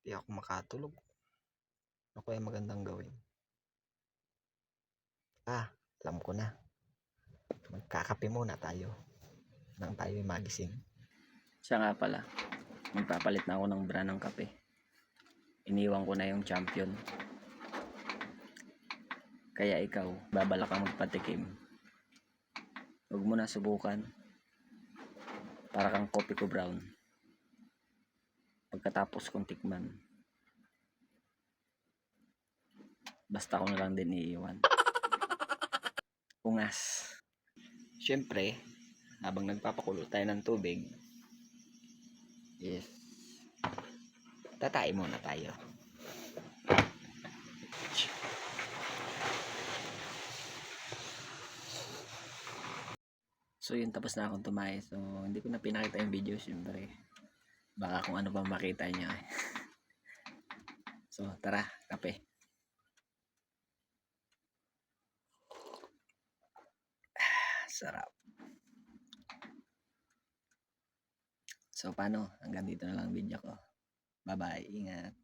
Di ako makatulog. Ano kaya magandang gawin? Alam ko na. Magkakape muna tayo nang tayo magising. Siya nga pala, magpapalit na ako ng brand ng kape. Iniwan ko na yung Champion. Kaya ikaw, babalak kang magpatikim. Huwag mo na subukan. Para kang kopi ko brown. Pagkatapos kong tikman, basta ko na lang din iiwan. Ungas. Siyempre, habang nagpapakulo tayo ng tubig, tatay muna tayo. So yun, tapos na akong tumae. So hindi ko na pinakita yung video, siyempre. Baka kung ano pa makita niya. So tara, kape. Sarap. So paano? Hanggang dito na lang video ko. Bye-bye. Ingat.